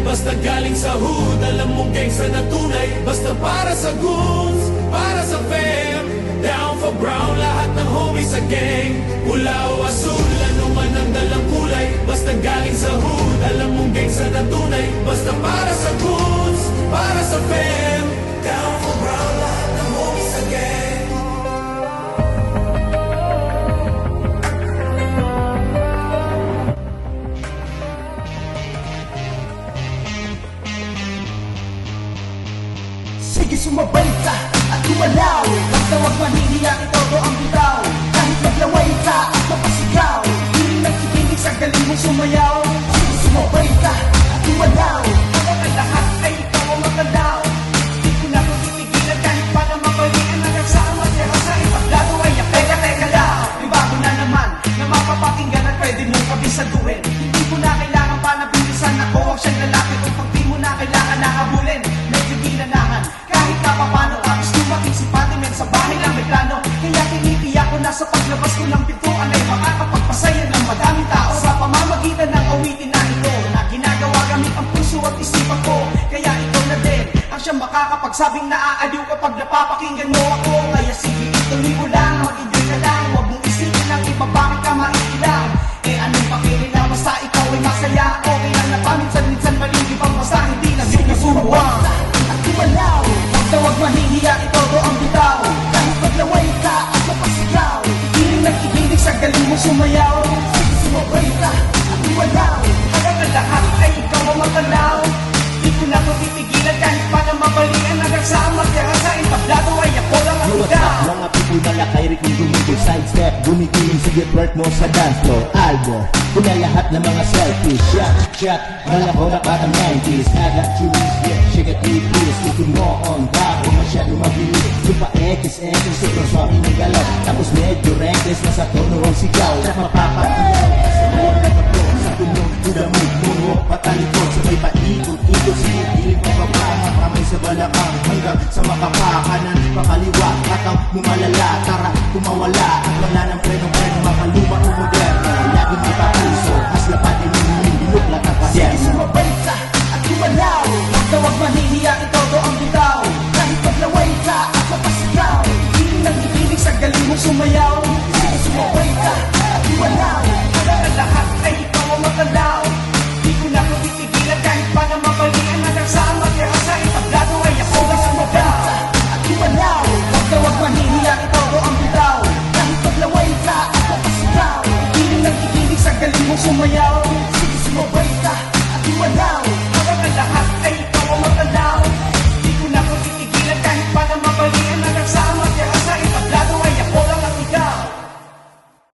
basta galing sa hood. Alam mong gangsta na tunay, basta para sa goons, para sa fam. Down for brown, lahat ng homies sa gang. Pula o asul, ano man ang dalang kulay, basta galing sa hood. Alam mong gangsta na tunay, basta para sa goons, para sa fam. Down for brown, lahat ng homies sa gang. Sige, sumabay ka at gumalaw. Basta wag maniniya, itodo ang bitaw. Kahit maglaway ka at mapasigaw, hindi nagkikinig sa galing mong sumayaw. Sige, sumabay ka at gumalaw. Kapag ang lahat ay ikaw ang magalaw, di ko na titigilan kahit pa na mabalian. Hanggang sa matira sa itablado ay teka lang. May bago na naman na mapapakinggan at pwede mong kabisaduhin. Hindi ko na kailangan pa na bilisan ako ang siyang lalaki. Kung pag di mo na kailangan na habulin, medyo ginanahan kahit na papano. Tapos dumating si Patimen sa bahay lang may plano. Kaya tinitiyak ko na sa paglabas ko ng pintuan ay makakapagpasaya ng madaming tao sa pamamagitan ng awitin na ito na ginagawa gamit ang puso at isipan ko. Kaya ikaw na din ang siyang makakapagsabing naaaliw kapag napapakinggan mo ako. Kaya sige, ituloy mo lang, mag-enjoy ka lang. Huwag mong isipin ng iba, bakit ka maiilang. Eh anong pakilala, basta ikaw ay masaya. Okay lang na paminsan-minsan maling ibang basta hindi na sinusubuan at kumalaw. Huwag na huwag mahihiya, itodo ang bitaw. Kahit maglaway ka at mapasigaw, hiling ng ibinig sa galing mong sumayaw. Sige, sumabay ka at kumalaw. Hanggang ang lahat ay ikaw ang magalaw. Di ko na titigilan kahit pa na mabalian. Hanggang sa matira sa entablado ay ako lang ang ikaw. Mga people na nakairik yung dumigil sidestep, gumigiling sige twerk mo sa dance floor. Albo, kuna lahat ng mga selfies. Shot, wala ko na parang 90s. I got you yeah, shake it 8 please. Ito mo on top, kung masyado mabilis. Lupa X, sobrang swami ng galaw. Tapos medyo reckless na sa tono ang sigaw. Na mapapakilala sa mga nabato. Sa tunog, dudamo, puno, patalikod. Sabay paikot-ikot, sinipiling pababa. Kamay sa balakang hanggang sa makapakanan. Pakaliwa, katang mumalala. Tara, kumawala. At wala ng preno-preno, makaluma o moderno. Laging may papuso, as lapat inumin, binuklat ang Sige, paderno. sumabay ka at kumalaw. Huwag na huwag mahihiya, itodo ang bitaw. Kahit maglaway ka at mapasigaw, hiling ng ibinig sa galing mong sumayaw. Sige, sumabay ka at kumalaw. Hanggang ang lahat ay ikaw ang magalaw. Di ko na titigilan kahit pa na mabalian. Hanggang sa matira sa entablado ay ako lang ang magaw at kumalaw. Huwag na huwag mahihiya, itodo ang bitaw. Kahit maglaway ka at mapasigaw, hiling ng ibinig sa galing mong sumayaw.